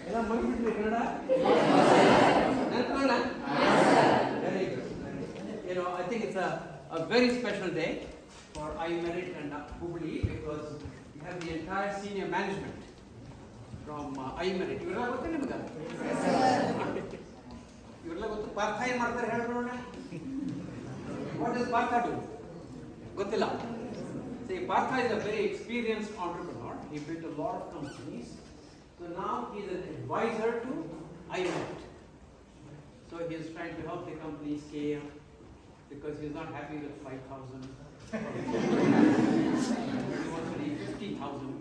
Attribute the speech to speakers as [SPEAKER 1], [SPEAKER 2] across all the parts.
[SPEAKER 1] ಎಲ್ಲ ಮಗಿಬಿಟ್ರಿ Kannada? Very good. I think it's a very special day for iMerit and Hubballi because we have the entire senior management from iMerit. ಇವೆಲ್ಲ ಗೊತ್ತಾ ನಿಮ್ಗೆ? ಇವೆಲ್ಲ ಗೊತ್ತು. ಪಾರ್ಥ ಏನು ಮಾಡ್ತಾರೆ ಹೇಳಿ ನೋಡೋಣ. What does Partha do? ಗೊತ್ತಿಲ್ಲ. See, Partha is a very experienced entrepreneur. He built a lot of companies. So now he is an advisor to iMerit. So he is trying to help the company scale because he is not happy with 5,000. He wants to reach 50,000.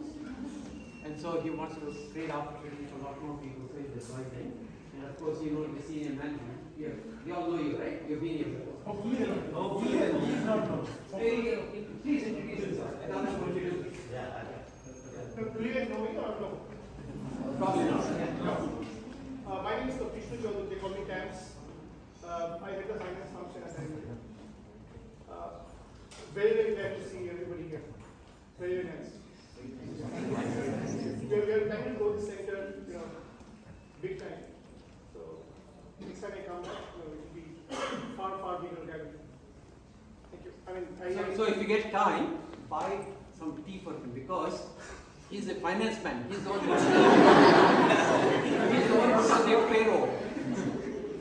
[SPEAKER 1] And so he wants to create opportunity for a lot more people. So he is advising. And of course, you know the senior management. Yeah, they all know you, right? You've been here before. Hopefully, please introduce yourself. I don't know what you do.
[SPEAKER 2] Do you know me or no?
[SPEAKER 1] Probably not.
[SPEAKER 2] No. My name is Krishna Chaudhary. They call me Tams. I head the finance function at iMerit. Very, very glad to see everybody here. Very, very nice. We are trying to grow this sector, big time. So next time I come back, it will be far, far bigger than. Thank you.
[SPEAKER 1] So if you get time, buy some tea for him because he's a finance man. He's the one who does the payroll.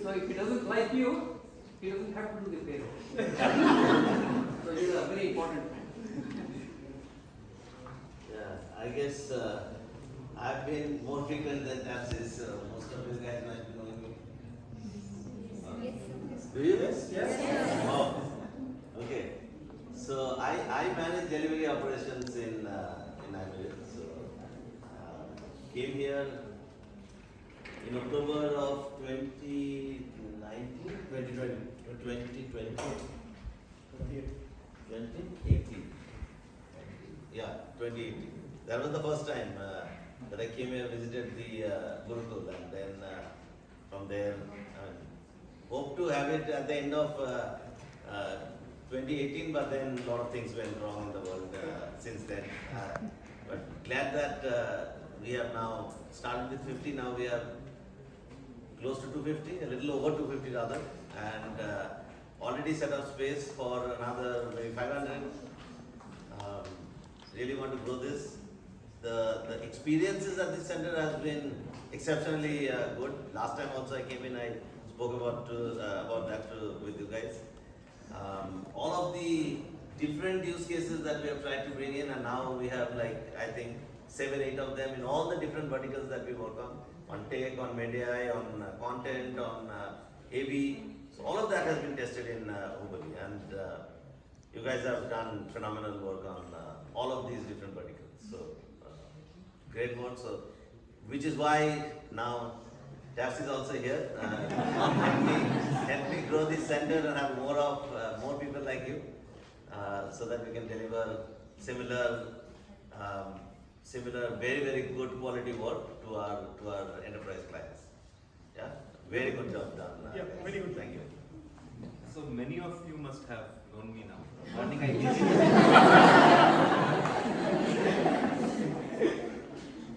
[SPEAKER 1] So if he doesn't like you, he doesn't have to do the payroll. So he's a very important man.
[SPEAKER 3] I guess I've been more frequent than Tapsis. Most of you guys might be knowing me. Do you?
[SPEAKER 2] Yes.
[SPEAKER 3] Oh, okay. So I manage delivery operations in iMerit. So came here in October of 2018. Yeah, 2018. That was the first time that I came here, visited the Gurukul, and then from there, hope to have it at the end of 2018, but then a lot of things went wrong in the world since then. But glad that we have now started with 50, now we are close to 250, a little over 250 rather, and already set up space for another maybe 500. Really want to grow this. The experiences at this center has been exceptionally good. Last time also I came in, I spoke about that with you guys. All of the different use cases that we have tried to bring in, and now we have I think 7, 8 of them in all the different verticals that we work on tech, on media, on content, on AV. So all of that has been tested in Hubballi, and you guys have done phenomenal work on all of these different verticals. So great work. So which is why now Desh is also here. Help me grow this center and have more people like you, so that we can deliver similar, very, very good quality work to our enterprise clients. Yeah, very good job done.
[SPEAKER 2] Yeah, very good.
[SPEAKER 3] Thank you.
[SPEAKER 4] So many of you must have known me now. Morning I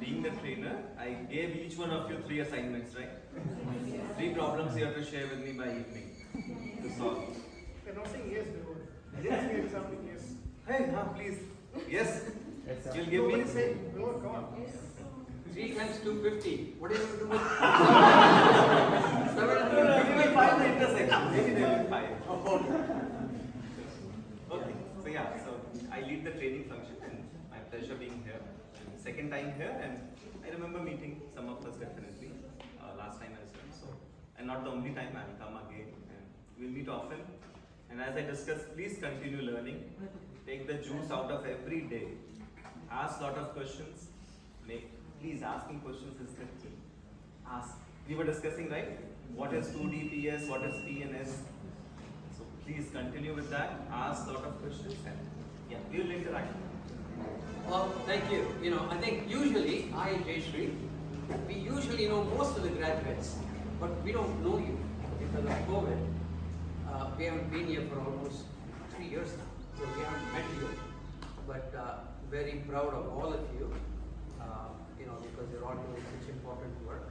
[SPEAKER 4] being the trainer, I gave each one of you 3 assignments, right? 3 problems you have to share with me by evening to solve.
[SPEAKER 2] They're not saying yes, they were. Yes, something yes.
[SPEAKER 4] Hey, please. Yes. You'll give me.
[SPEAKER 2] Nobody say no, come on.
[SPEAKER 1] 3 times 250. What are you going to do with
[SPEAKER 4] 5 the intersection. Maybe they will 5. Okay. So I lead the training function, and my pleasure being here. Second time here, and I remember meeting some of us definitely last time as well. So, and not the only time, I will come again, and we'll meet often. And as I discussed, please continue learning. Take the juice out of every day. Ask lot of questions. Please asking questions is the key. Ask. We were discussing, right? What is 2DPS? What is PNS? So please continue with that. Ask lot of questions, and we will interact.
[SPEAKER 1] Well, thank you. I think usually, we usually know most of the graduates, but we don't know you because of COVID. We haven't been here for almost 3 years now, so we haven't met you. But very proud of all of you. important work,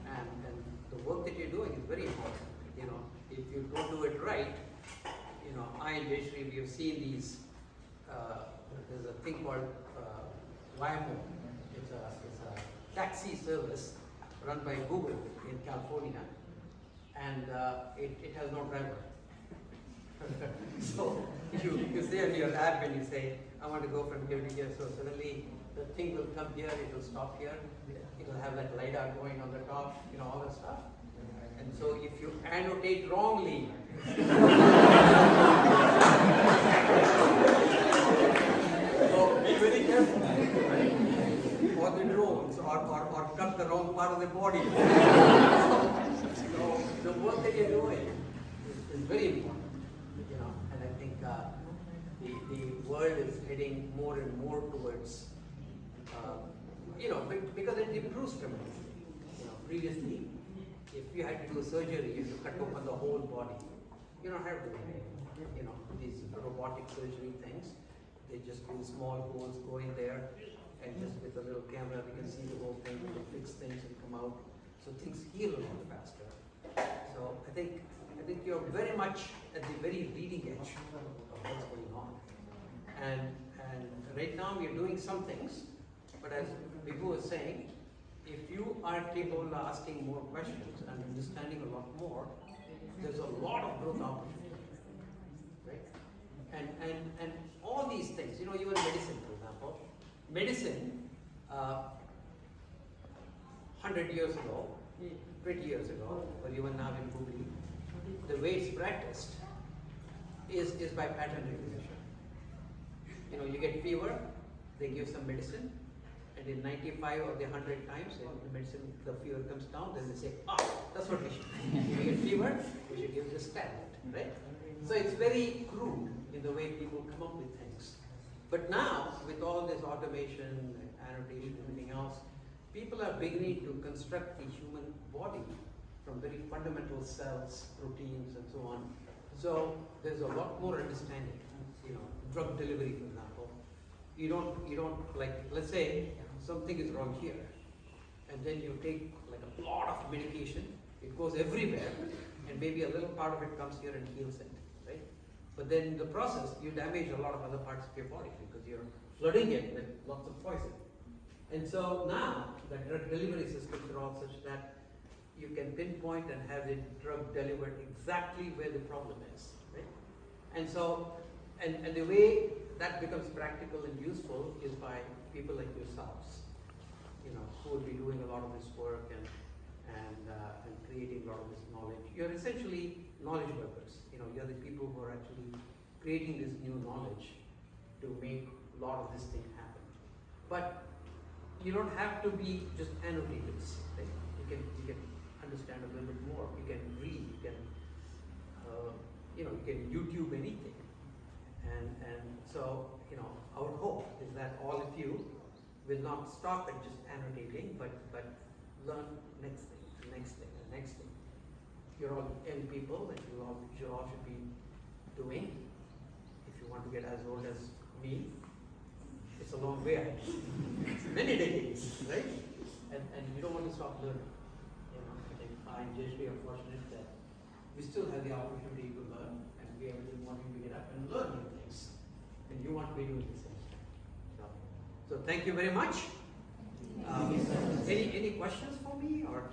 [SPEAKER 1] and the work that you're doing is very important. You know, if you don't do it right, you know, I and Jayashree, we have seen these. There's a thing called Waymo. It's a taxi service run by Google in California, and it has no driver. So you say on your app and you say, I want to go from here to here, so suddenly the thing will come here, it will stop here, it will have that LiDAR going on the top, you know, all that stuff. And so if you annotate wrongly, so be very careful, right? Or the drones, or cut the wrong part of the body. So the work that you're doing is very important, you know, and I think the world is heading more and more towards, you know, because it improves tremendously. You know, previously, if you had to do a surgery, you had to cut open the whole body. You don't have to do anything. You know, these robotic surgery things, they just do small holes, go in there, and just with a little camera, we can see the whole thing, we can fix things and come out. So things heal a lot faster. So I think you're very much at the very leading edge of what's going on. And right now we're doing some things, but as Vibhu was saying, if you are capable of asking more questions and understanding a lot more, there's a lot of growth opportunity, right? And all these things, you know, even medicine, for example, medicine, 100 years ago, 20 years ago, or even now in Hubballi, the way it's practiced is by pattern recognition. You know, you get fever, they give some medicine, and in 95 or the 100 times, the medicine, the fever comes down, then they say, that's what we should do. If you get fever, we should give this tablet, right? So it's very crude in the way people come up with things. But now, with all this automation, annotation, everything else, people are beginning to construct the human body from very fundamental cells, proteins, and so on. So there's a lot more understanding. You know, drug delivery, for example. You don't like, let's say something is wrong here, and then you take like a lot of medication, it goes everywhere, and maybe a little part of it comes here and heals it, right? But then in the process, you damage a lot of other parts of your body because you're flooding it with lots of poison. And so now, the drug delivery systems are all such that you can pinpoint and have the drug delivered exactly where the problem is, right? And so, and the way that becomes practical and useful is by people like yourselves, you know, who will be doing a lot of this work and creating a lot of this knowledge. You're essentially knowledge workers. You know, you're the people who are actually creating this new knowledge to make a lot of this thing happen. But you don't have to be just annotators, right? You can understand a little bit more. You can read. You can, you know, you can YouTube anything. And so, you know, our hope is that all of you will not stop at just annotating, but learn next thing, the next thing, the next thing. You're all young people, and you all should be doing. If you want to get as old as me, it's a long way ahead. It's many decades, right? And you don't want to stop learning. You know, I think I and Jayashree are fortunate that we still have the opportunity to learn, and we are really wanting to get up and learn new things. And you want to be doing the same. So thank you very much. Any questions for me or?